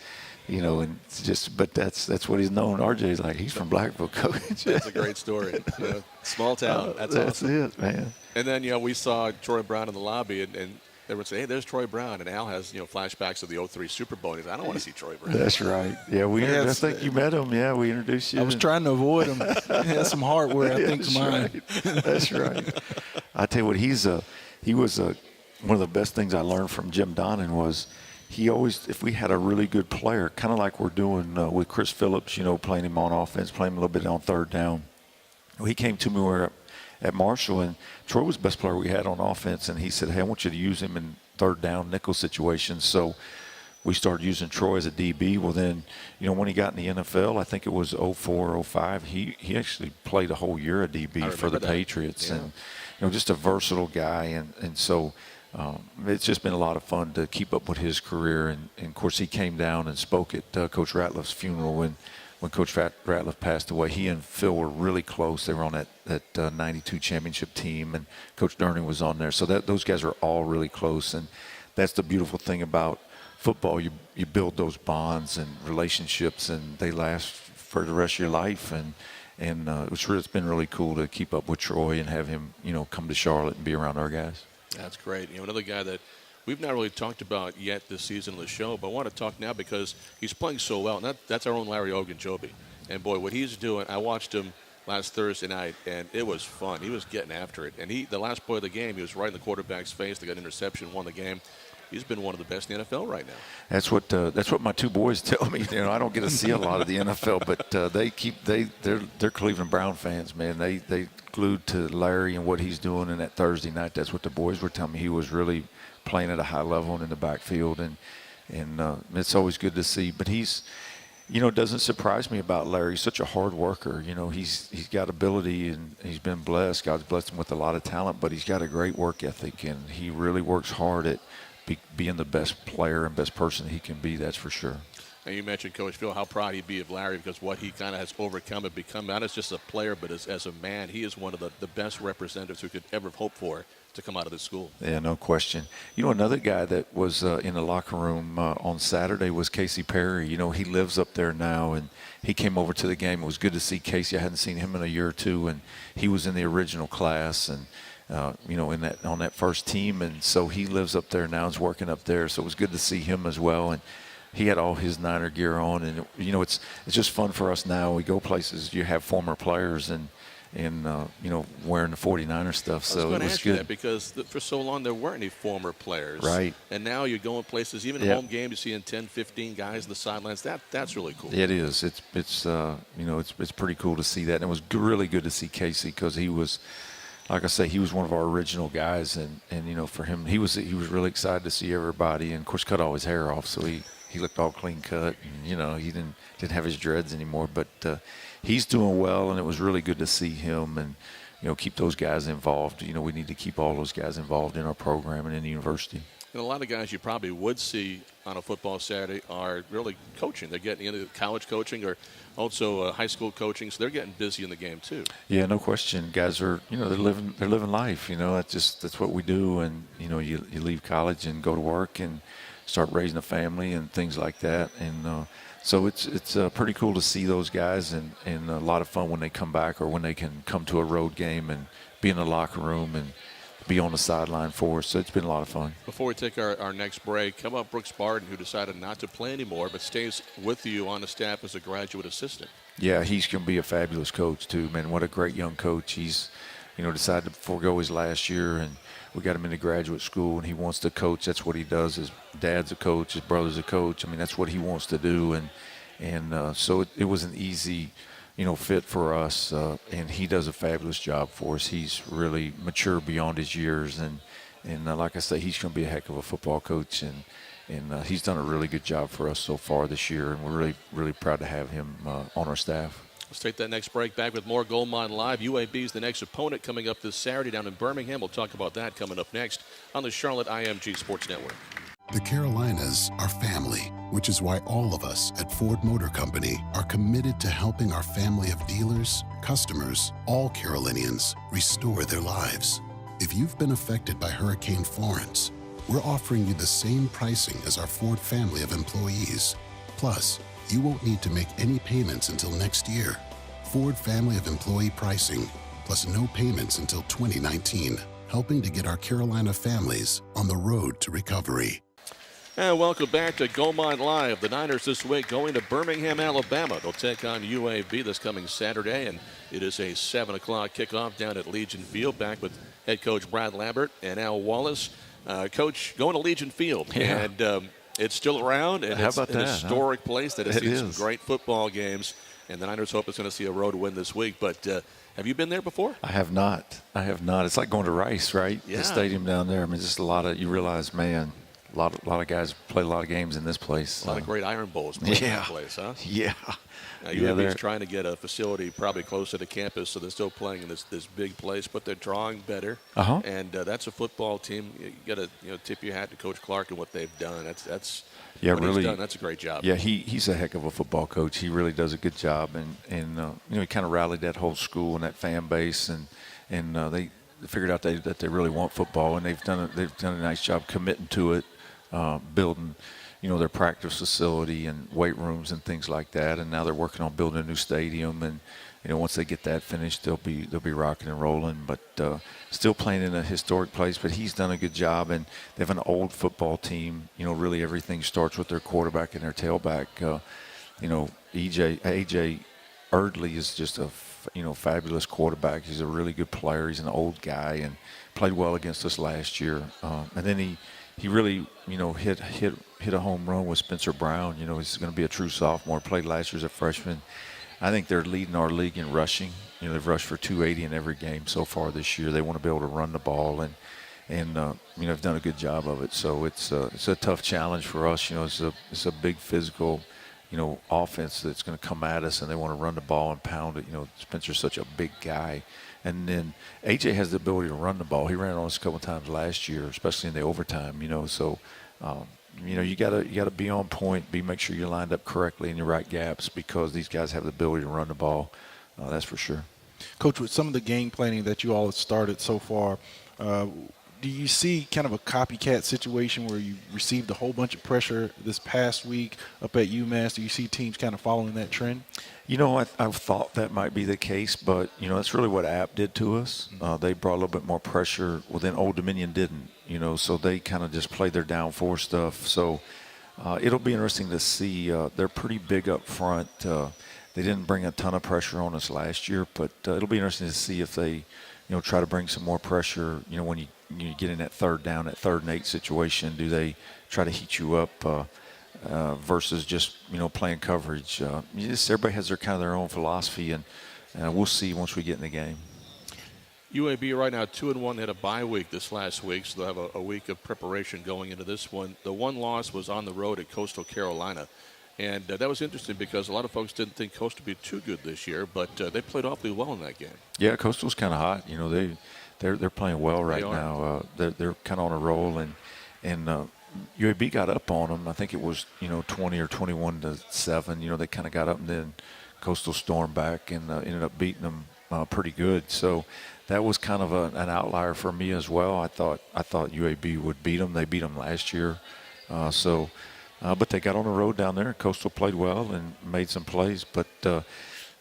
And it's just, but that's what he's known. RJ's he's from Blackville, Coach. That's a great story. Small town. That's awesome. It, man. And then, we saw Troy Brown in the lobby, and they would say, "Hey, there's Troy Brown." And Al has, flashbacks of the 03 Super Bowl. And he's like, "I don't want to see Troy Brown." That's right. Yeah, I think you met him. Yeah, we introduced you. I was trying to avoid him. He has some hardware, I think, mine. Right. That's right. I tell you what, he was one of the best things I learned from Jim Donnan was he always, if we had a really good player, kind of like we're doing with Chris Phillips, playing him on offense, playing him a little bit on third down. Well, he came to me when we were at Marshall, and Troy was the best player we had on offense, and he said, "Hey, I want you to use him in third down nickel situations." So we started using Troy as a DB. Well, then, when he got in the NFL, I think it was 04, 05, he actually played a whole year of DB for the Patriots. Yeah. And, just a versatile guy. And so it's just been a lot of fun to keep up with his career. And of course, he came down and spoke at Coach Ratliff's funeral when Coach Ratliff passed away. He and Phil were really close. They were on that 92 championship team, and Coach Durning was on there. So those guys are all really close. And that's the beautiful thing about football. You build those bonds and relationships, and they last for the rest of your life. And it's been really cool to keep up with Troy and have him, come to Charlotte and be around our guys. That's great. Another guy that we've not really talked about yet this season on the show, but I want to talk now because he's playing so well. And that's our own Larry Ogunjobi. And, boy, what he's doing, I watched him last Thursday night, and it was fun. He was getting after it. And the last play of the game, he was right in the quarterback's face. They got an interception, won the game. he's been one of the best in the NFL right now. That's what my two boys tell me. I don't get to see a lot of the NFL, but they're Cleveland Brown fans, man. They glued to Larry and what he's doing. And that Thursday night, that's what the boys were telling me. He was really playing at a high level and in the backfield, and it's always good to see. But he's, it doesn't surprise me about Larry. He's such a hard worker. He's got ability and he's been blessed. God's blessed him with a lot of talent, but he's got a great work ethic, and he really works hard at being the best player and best person he can be. That's for sure. And you mentioned, Coach Phil, how proud he'd be of Larry because what he kind of has overcome and become, not as just a player, but as a man. He is one of the best representatives who could ever hope for to come out of this school. Yeah, no question. Another guy that was in the locker room on Saturday was Casey Perry. He lives up there now, and he came over to the game. It was good to see Casey. I hadn't seen him in a year or two, and he was in the original class and on that first team, and so he lives up there now. Is working up there, so it was good to see him as well. And he had all his Niner gear on, and it's just fun for us now. We go places, you have former players and wearing the 49er stuff, so it was good. That because for so long there weren't any former players, right? And now you're going places, even home games, you're seeing 10, 15 guys on the sidelines. That's really cool. It is. It's pretty cool to see that, and it was really good to see Casey because he was. Like I say, he was one of our original guys, and for him, he was really excited to see everybody, and of course cut all his hair off, so he looked all clean cut, and he didn't have his dreads anymore, but he's doing well, and it was really good to see him, and keep those guys involved. We need to keep all those guys involved in our program and in the university. And a lot of guys you probably would see on a football Saturday are really coaching. They're getting into college coaching or also high school coaching, so they're getting busy in the game too. Yeah, no question. Guys are, they're living life. That's what we do. And you leave college and go to work and start raising a family and things like that. And so it's pretty cool to see those guys, and a lot of fun when they come back or when they can come to a road game and be in the locker room and be on the sideline for us. So it's been a lot of fun. Before we take our next break, how about Brooks Barden, who decided not to play anymore but stays with you on the staff as a graduate assistant? Yeah, he's going to be a fabulous coach too, man. What a great young coach. He's, decided to forego his last year, and we got him into graduate school, and he wants to coach. That's what he does. His dad's a coach. His brother's a coach. That's what he wants to do, and so it was an easy fit for us, and he does a fabulous job for us. He's really mature beyond his years, and like I say, he's going to be a heck of a football coach, and he's done a really good job for us so far this year, and we're really, really proud to have him on our staff. Let's take that next break. Back with more Gold Mine Live. UAB is the next opponent coming up this Saturday down in Birmingham. We'll talk about that coming up next on the Charlotte IMG Sports Network. The Carolinas are family, which is why all of us at Ford Motor Company are committed to helping our family of dealers, customers, all Carolinians, restore their lives. If you've been affected by Hurricane Florence, we're offering you the same pricing as our Ford family of employees. Plus, you won't need to make any payments until next year. Ford family of employee pricing, plus no payments until 2019, helping to get our Carolina families on the road to recovery. And welcome back to Gold Mine Live. The Niners this week going to Birmingham, Alabama. They'll take on UAB this coming Saturday, and it is a 7 o'clock kickoff down at Legion Field. Back with head coach Brad Lambert and Al Wallace. Coach, going to Legion Field, and it's still around, and it's an historic place that has seen some great football games, and the Niners hope it's going to see a road win this week. But have you been there before? I have not. It's like going to Rice, right? Yeah. The stadium down there. Just a lot of, you realize, man, a lot of guys play a lot of games in this place. A lot of great Iron Bowls played in that place, huh? Yeah. Now, UAB's trying to get a facility probably closer to campus, so they're still playing in this big place, but they're drawing better. And that's a football team. You got to tip your hat to Coach Clark and what they've done. That's really. He's done. That's a great job. Yeah, he's a heck of a football coach. He really does a good job, and he kind of rallied that whole school and that fan base, and they figured out that they really want football, and they've done a nice job committing to it, building their practice facility and weight rooms and things like that. And now they're working on building a new stadium. And once they get that finished, they'll be rocking and rolling. But still playing in a historic place. But he's done a good job. And they have an old football team. Really everything starts with their quarterback and their tailback. AJ Erdley is just a fabulous quarterback. He's a really good player. He's an old guy and played well against us last year. And then he really, hit a home run with Spencer Brown. He's going to be a true sophomore. Played last year as a freshman. I think they're leading our league in rushing. They've rushed for 280 in every game so far this year. They want to be able to run the ball, and have done a good job of it. So it's a tough challenge for us. It's a big physical, offense that's going to come at us, and they want to run the ball and pound it. Spencer's such a big guy. And then AJ has the ability to run the ball. He ran on us a couple of times last year, especially in the overtime. So you gotta be on point, make sure you're lined up correctly in your right gaps, because these guys have the ability to run the ball. That's for sure. Coach, with some of the game planning that you all have started so far, do you see kind of a copycat situation where you received a whole bunch of pressure this past week up at UMass? Do you see teams kind of following that trend? I've thought that might be the case, but, that's really what App did to us. They brought a little bit more pressure. Well, then Old Dominion didn't, so they kind of just played their down four stuff. So it'll be interesting to see. They're pretty big up front. They didn't bring a ton of pressure on us last year, but it'll be interesting to see if they, try to bring some more pressure, when you get in that third down, that 3rd and 8 situation. Do they try to heat you up versus just, playing coverage? Everybody has their own philosophy, and we'll see once we get in the game. UAB right now 2-1. They had a bye week this last week, so they'll have a week of preparation going into this one. The one loss was on the road at Coastal Carolina. And that was interesting because a lot of folks didn't think Coastal would be too good this year, but they played awfully well in that game. Yeah, Coastal's kind of hot. They're playing well right now. They're kind of on a roll, and UAB got up on them. I think it was 20 or 21-7. They kind of got up, and then Coastal stormed back and ended up beating them pretty good. So that was kind of an outlier for me as well. I thought UAB would beat them. They beat them last year, but they got on the road down there. Coastal played well and made some plays, but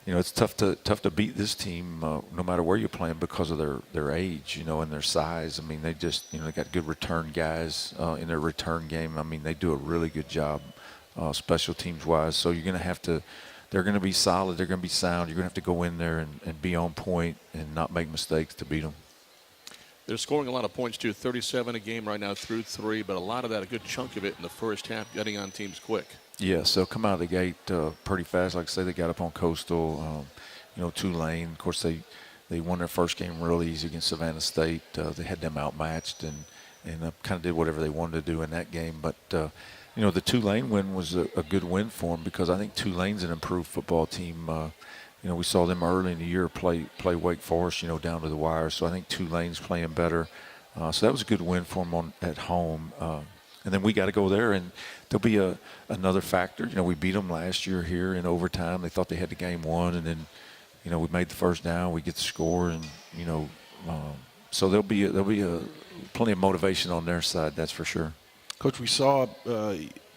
it's tough to beat this team no matter where you're playing because of their age, and their size. I mean, they just they got good return guys in their return game. I mean, they do a really good job special teams wise. So you're gonna have to. They're going to be solid. They're going to be sound. You're going to have to go in there and be on point and not make mistakes to beat them. They're scoring a lot of points, too. 37 a game right now through 3, but a lot of that, a good chunk of it in the first half, getting on teams quick. Yeah, so come out of the gate pretty fast. Like I say, they got up on Coastal, Tulane. Of course, they won their first game real easy against Savannah State. They had them outmatched and kind of did whatever they wanted to do in that game. But, the Tulane win was a good win for them because I think Tulane's an improved football team. We saw them early in the year play Wake Forest, down to the wire. So I think Tulane's playing better. So that was a good win for them at home. And then we got to go there, and there'll be another factor. We beat them last year here in overtime. They thought they had the game won, and then, we made the first down. We get the score, and so there'll be plenty of motivation on their side. That's for sure. Coach, we saw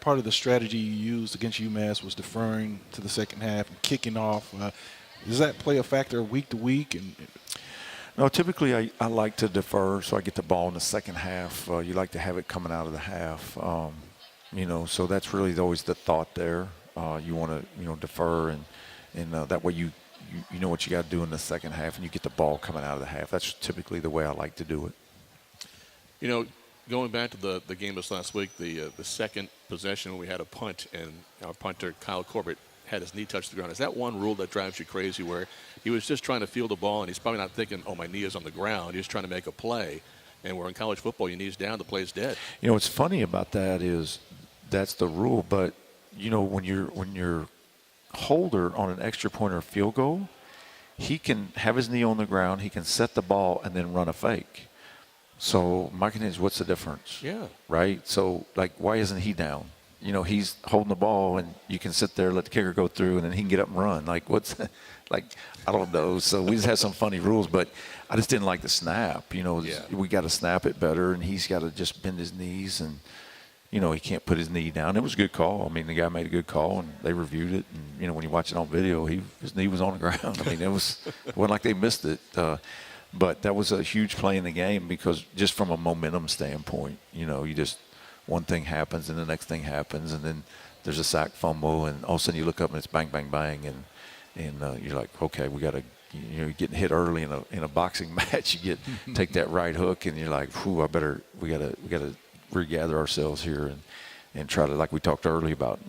part of the strategy you used against UMass was deferring to the second half and kicking off. Does that play a factor week to week? No, typically I like to defer so I get the ball in the second half. You like to have it coming out of the half, so that's really always the thought there. You want to, defer and that way you know what you got to do in the second half and you get the ball coming out of the half. That's typically the way I like to do it. Going back to the game this last week, the second possession we had a punt and our punter, Kyle Corbett, had his knee touch the ground. Is that one rule that drives you crazy where he was just trying to field the ball and he's probably not thinking, oh, my knee is on the ground. He's trying to make a play. And where in college football, your knee's down, the play's dead. What's funny about that is that's the rule. But, when you're holder on an extra point or a field goal, he can have his knee on the ground. He can set the ball and then run a fake. So my question is, what's the difference? Yeah. Right? So, why isn't he down? He's holding the ball, and you can sit there, let the kicker go through, and then he can get up and run. What's I don't know. So we just have some funny rules, but I just didn't like the snap. We got to snap it better, and he's got to just bend his knees, and, he can't put his knee down. It was a good call. I mean, the guy made a good call, and they reviewed it. And, when you watch it on video, his knee was on the ground. I mean, it wasn't like they missed it. But that was a huge play in the game because just from a momentum standpoint, you just one thing happens and the next thing happens and then there's a sack fumble and all of a sudden you look up and it's bang, bang, bang and you're like, okay, we got to, you're getting hit early in a boxing match. You take that right hook and you're like, we got to regather ourselves here and try to, like we talked earlier about,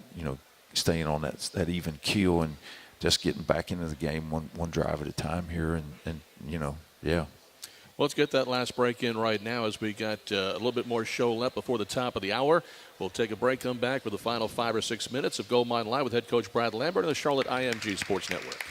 staying on that even keel and just getting back into the game one drive at a time here. And yeah. Well, let's get that last break in right now as we got a little bit more show left before the top of the hour. We'll take a break, come back for the final 5 or 6 minutes of Gold Mine Live with head coach Brad Lambert and the Charlotte IMG Sports Network.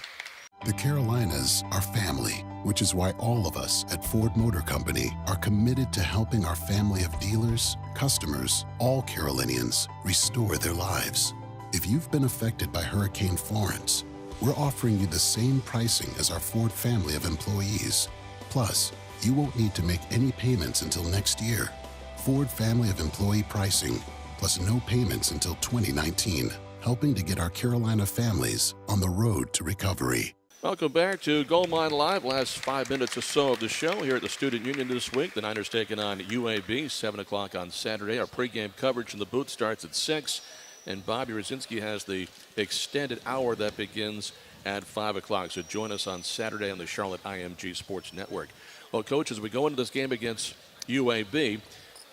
The Carolinas are family, which is why all of us at Ford Motor Company are committed to helping our family of dealers, customers, all Carolinians, restore their lives. If you've been affected by Hurricane Florence, we're offering you the same pricing as our Ford family of employees. Plus, you won't need to make any payments until next year. Ford family of employee pricing, plus no payments until 2019, helping to get our Carolina families on the road to recovery. Welcome back to Gold Mine Live. Last 5 minutes or so of the show here at the Student Union this week. The Niners taking on UAB, 7 o'clock on Saturday. Our pregame coverage in the booth starts at 6, and Bobby Rosinski has the extended hour that begins at 5 o'clock. So join us on Saturday on the Charlotte IMG Sports Network. Well, Coach, as we go into this game against UAB, we're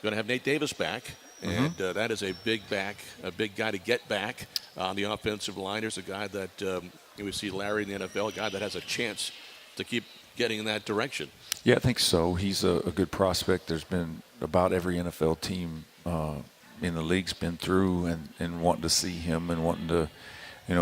going to have Nate Davis back. And that is a big guy to get back on the offensive line. There's a guy that we see Larry in the NFL, a guy that has a chance to keep getting in that direction. Yeah, I think so. He's a good prospect. There's been about every NFL team in the league's been through and wanting to see him and wanting to,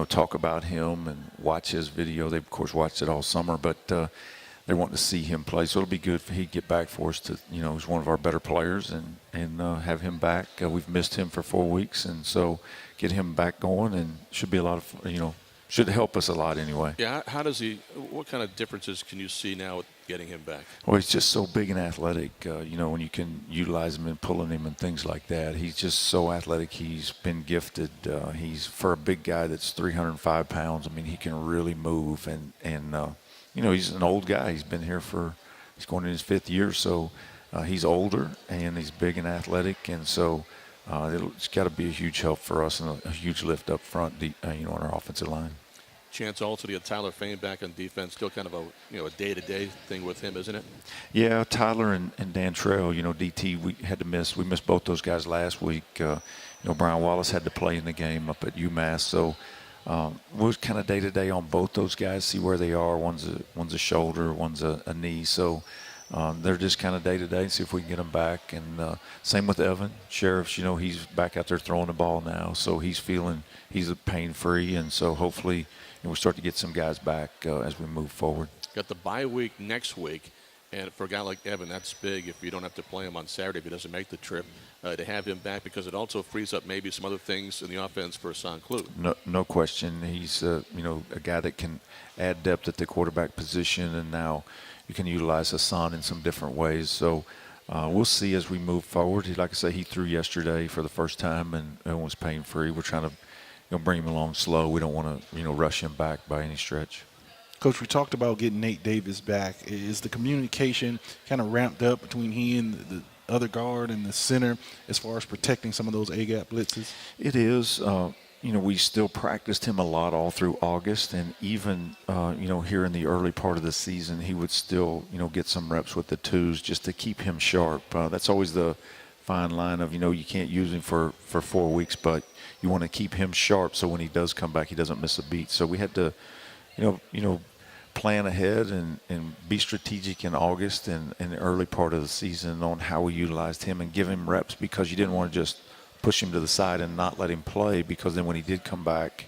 talk about him and watch his video. They, of course, watched it all summer, but they want to see him play. So it'll be good if he get back for us to, he's one of our better players and have him back. We've missed him for 4 weeks, and so get him back going and should be a lot of, should help us a lot anyway. Yeah, how does what kind of differences can you see now with getting him back? Well, he's just so big and athletic, when you can utilize him and pulling him and things like that. He's just so athletic. He's been gifted. He's, for a big guy that's 305 pounds, he can really move. And he's an old guy. He's been here he's going in his 5th year, so he's older and he's big and athletic. And so it's got to be a huge help for us and a huge lift up front, on our offensive line. Chance also to get Tyler Fain back on defense. Still kind of a day-to-day thing with him, isn't it? Yeah, Tyler and Dan Trail, DT, we had to miss. We missed both those guys last week. Brian Wallace had to play in the game up at UMass. So we're kind of day-to-day on both those guys, see where they are. One's a shoulder, one's a knee. So they're just kind of day-to-day, see if we can get them back. And same with Evan Sheriffs. He's back out there throwing the ball now. So he's pain-free. And so hopefully we'll start to get some guys back as we move forward. Got the bye week next week. And for a guy like Evan, that's big if you don't have to play him on Saturday if he doesn't make the trip, to have him back, because it also frees up maybe some other things in the offense for St. Cloud. No question. He's, a guy that can add depth at the quarterback position, and now you can utilize Hassan in some different ways. So we'll see as we move forward. Like I say, he threw yesterday for the first time and was pain-free. We're trying to bring him along slow. We don't want to rush him back by any stretch. Coach, we talked about getting Nate Davis back. Is the communication kind of ramped up between he and the other guard and the center as far as protecting some of those A-gap blitzes? It is. We still practiced him a lot all through August, and even, here in the early part of the season, he would still, get some reps with the twos just to keep him sharp. That's always the fine line of, you can't use him for 4 weeks, but you want to keep him sharp so when he does come back, he doesn't miss a beat. So we had to, plan ahead and be strategic in August and in the early part of the season on how we utilized him and give him reps, because you didn't want to just push him to the side and not let him play, because then when he did come back,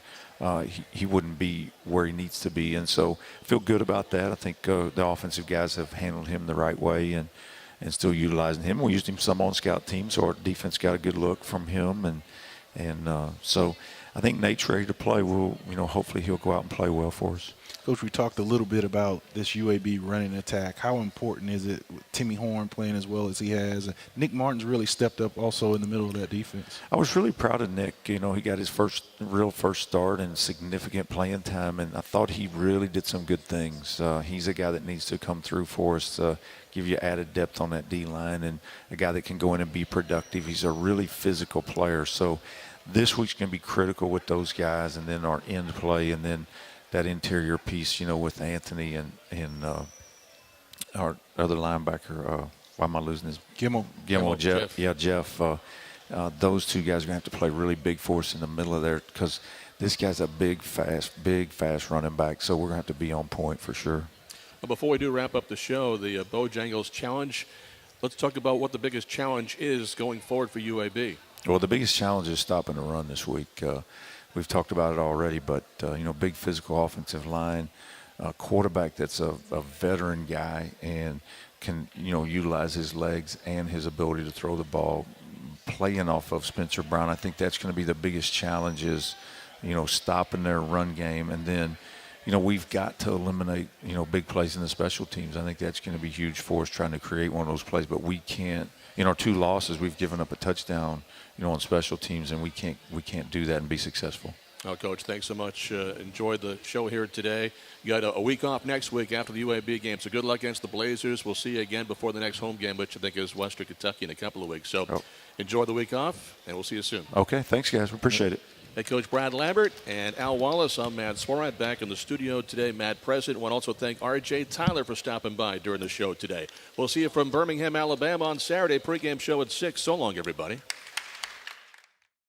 he wouldn't be where he needs to be. And so I feel good about that. I think the offensive guys have handled him the right way and still utilizing him. We used him some on scout teams, so our defense got a good look from him. And so I think Nate's ready to play. Hopefully he'll go out and play well for us. Coach, we talked a little bit about this UAB running attack. How important is it with Timmy Horn playing as well as he has? Nick Martin's really stepped up also in the middle of that defense. I was really proud of Nick. He got his first start and significant playing time, and I thought he really did some good things. He's a guy that needs to come through for us, give you added depth on that D-line, and a guy that can go in and be productive. He's a really physical player. So this week's going to be critical with those guys, and then our end play, and then that interior piece, with Anthony and our other linebacker, why am I losing his Gimmel. Jeff. Yeah, Jeff. Those two guys are going to have to play really big for us in the middle of there because this guy's a big, fast running back. So we're going to have to be on point for sure. Well, before we do wrap up the show, the Bojangles Challenge, let's talk about what the biggest challenge is going forward for UAB. Well, the biggest challenge is stopping the run this week. We've talked about it already, but, big physical offensive line, quarterback that's a veteran guy and can, utilize his legs and his ability to throw the ball, playing off of Spencer Brown. I think that's going to be the biggest challenge is, stopping their run game. And then, we've got to eliminate, big plays in the special teams. I think that's going to be huge for us trying to create one of those plays, but we can't. In our 2 losses, we've given up a touchdown, on special teams, and we can't do that and be successful. Oh, Coach, thanks so much. Enjoyed the show here today. You got a week off next week after the UAB game, so good luck against the Blazers. We'll see you again before the next home game, which I think is Western Kentucky in a couple of weeks. So enjoy the week off, and we'll see you soon. Okay, thanks, guys. We appreciate it. Hey, Coach Brad Lambert and Al Wallace. I'm Matt Swarad back in the studio today. Matt present. I want to also thank R.J. Tyler for stopping by during the show today. We'll see you from Birmingham, Alabama on Saturday. Pregame show at 6. So long, everybody.